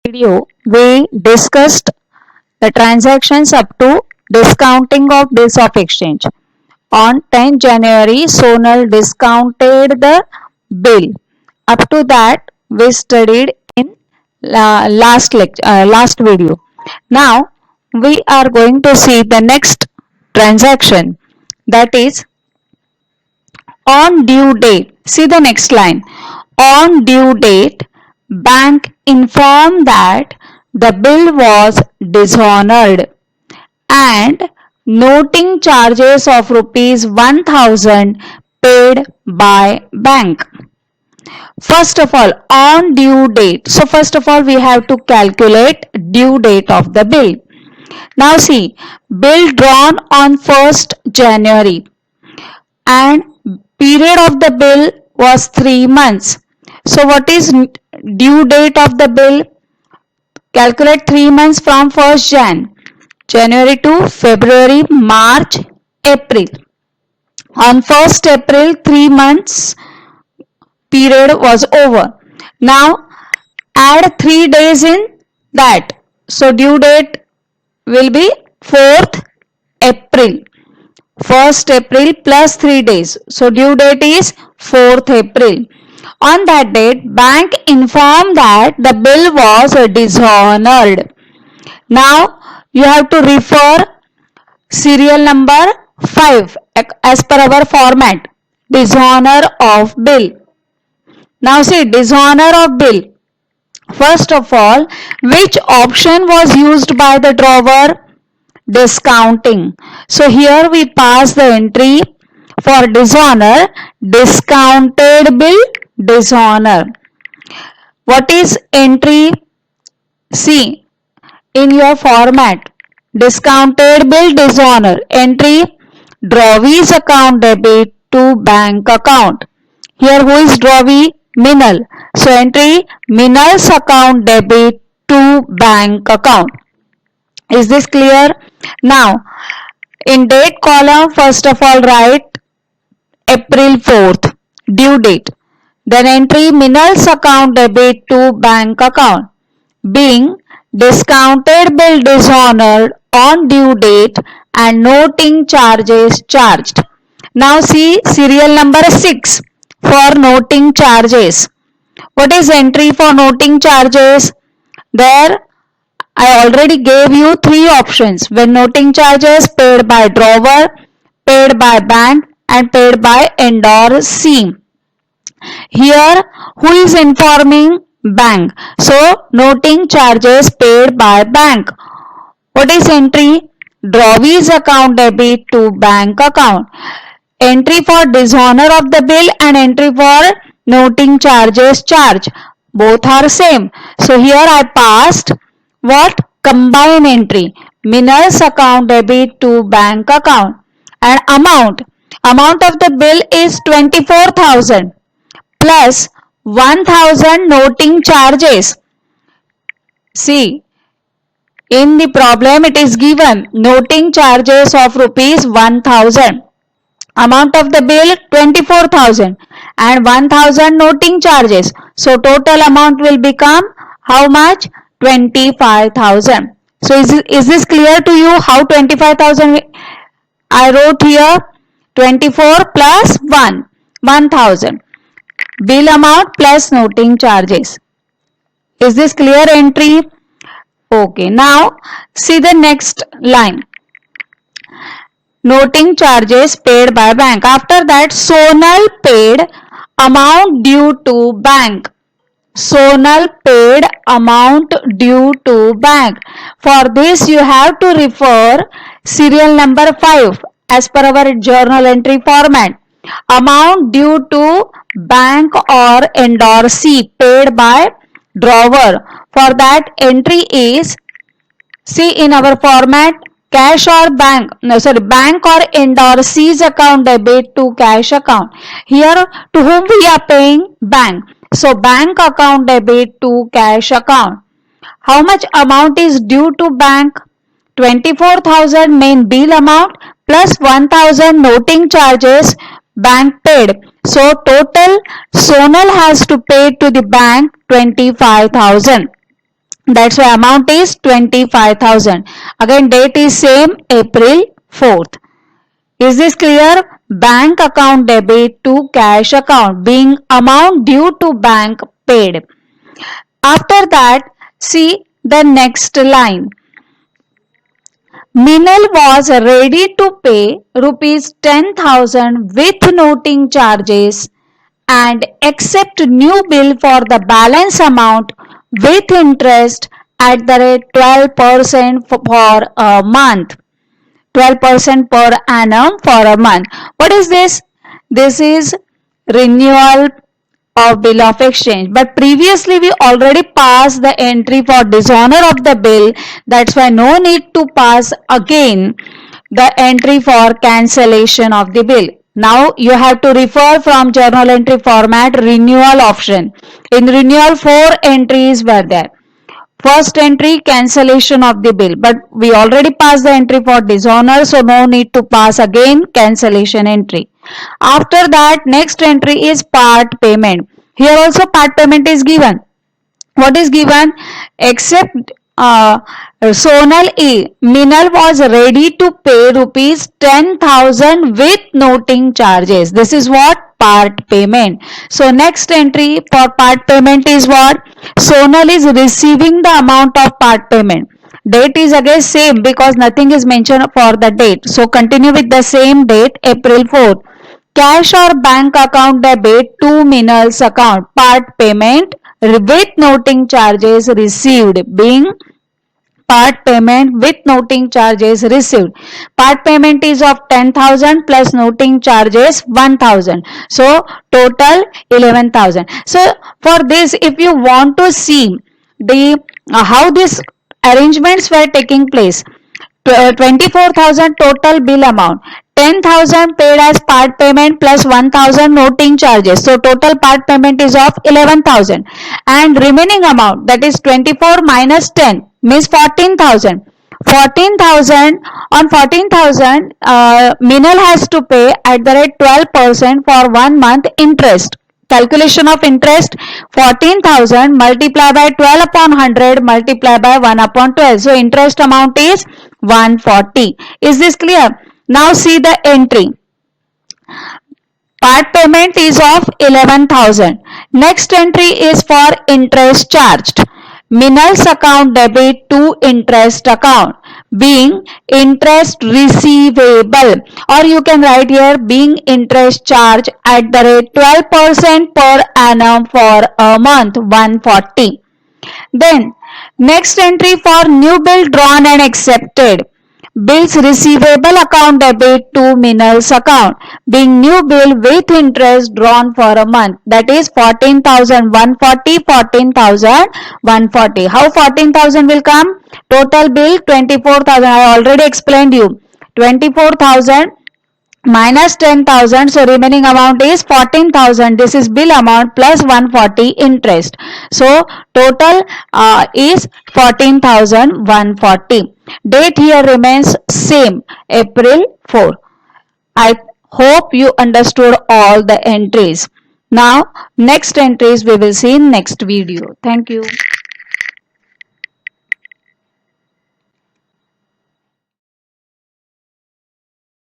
video, we discussed the transactions up to discounting of bills of exchange. On 10 January, Sonal discounted the bill. Up to that, we studied in last video. Now, we are going to see the next transaction, that is on due date. See the next line. On due date, bank informed that the bill was dishonored and noting charges of rupees 1000 paid by bank. First of all, on due date. So first of all, we have to calculate due date of the bill. Now see, bill drawn on 1st January and period of the bill was 3 months. So what is due date of the bill? Calculate 3 months from 1st January to February, March, April. On 1st April, 3 months period was over. Now add 3 days in that. So due date will be 4th April. 1st April plus 3 days. So due date is 4th April. On that date, bank informed that the bill was dishonored. Now you have to refer serial number 5 as per our format. Dishonor of bill. Now see, dishonor of bill. First of all, which option was used by the drawer? Discounting. So here we pass the entry for dishonor, discounted bill, dishonor. What is entry? See, in your format, discounted bill, dishonor. Entry, drawee's account debit to bank account. Here who is drawee? Minal. So entry, Minal's account debit to bank account. Is this clear? Now, in date column, first of all write April 4th, due date. Then entry Minal's account debit to bank account. Being discounted bill dishonored on due date and noting charges charged. Now see serial number 6 for noting charges. What is entry for noting charges? There I already gave you 3 options. When noting charges paid by drawer, paid by bank and paid by endorsee. Here who is informing? Bank. So noting charges paid by bank. What is entry? Drawee's account debit to bank account. Entry for dishonor of the bill and entry for noting charges charge. Both are same. So here I passed what? Combine entry. Minal's account debit to bank account. And amount. Amount of the bill is 24,000 plus 1,000 noting charges. See, in the problem it is given noting charges of rupees 1,000. Amount of the bill 24,000 and 1,000 noting charges. So total amount will become how much? 25,000. So is this clear to you how 25,000? I wrote here 24 plus 1,000. Bill amount plus noting charges. Is this clear entry? Okay, now see the next line. Noting charges paid by bank. After that, Sonal paid amount due to bank. Sonal paid amount due to bank. For this you have to refer serial number 5 as per our journal entry format. Amount due to bank or endorsee paid by drawer. For that entry is, see in our format, cash or bank, bank or endorsee's account debit to cash account. Here to whom we are paying? Bank. So bank account debit to cash account. How much amount is due to bank? 24,000 main bill amount plus 1,000 noting charges bank paid. So total Sonal has to pay to the bank 25,000. That's why amount is 25,000. Again date is same, April 4th. Is this clear? Bank account debit to cash account, being amount due to bank paid. After that, see the next line. Minal was ready to pay rupees 10,000 with noting charges and accept new bill for the balance amount with interest at the rate 12% for a month. 12% per annum for a month. What is this? This is renewal of bill of exchange, but previously we already passed the entry for dishonor of the bill. That's why no need to pass again the entry for cancellation of the bill. Now you have to refer from journal entry format renewal option. In renewal, 4 entries were there. First entry, cancellation of the bill, but we already passed the entry for dishonor, so no need to pass again cancellation entry. After that, next entry is part payment. Here also part payment is given. What is given? Except Sonal E. Minal was ready to pay rupees 10,000 with noting charges. This is what? Part payment. So next entry for part payment is what? Sonal is receiving the amount of part payment. Date is again same because nothing is mentioned for the date. So continue with the same date, April 4th. Cash or bank account debit to Minal's account. Part payment with noting charges received, being part payment with noting charges received. Part payment is of 10,000 plus noting charges 1,000. So total 11,000. So for this, if you want to see the how these arrangements were taking place, 24,000 total bill amount, 10,000 paid as part payment plus 1,000 noting charges. So total part payment is of 11,000, and remaining amount, that is 24 minus 10 means 14,000. 14,000, on 14,000 Minal has to pay at the rate 12% for 1 month interest. Calculation of interest, 14,000 multiplied by 12 upon 100 multiplied by 1 upon 12. So interest amount is 140. Is this clear? Now see the entry. Part payment is of 11,000. Next entry is for interest charged. Minal's account debit to interest account, being interest receivable, or you can write here being interest charge at the rate 12% per annum for a month, 140. Then next entry for new bill drawn and accepted. Bills receivable account debit to Minal's account, being new bill with interest drawn for a month, that is 14,140, 14,140. How 14,000 will come? Total bill 24,000. I already explained you. 24,000 minus 10,000, so remaining amount is 14,000. This is bill amount plus 140 interest. So total is 14,140. Date here remains same, April 4. I hope you understood all the entries. Now next entries we will see in next video. Thank you.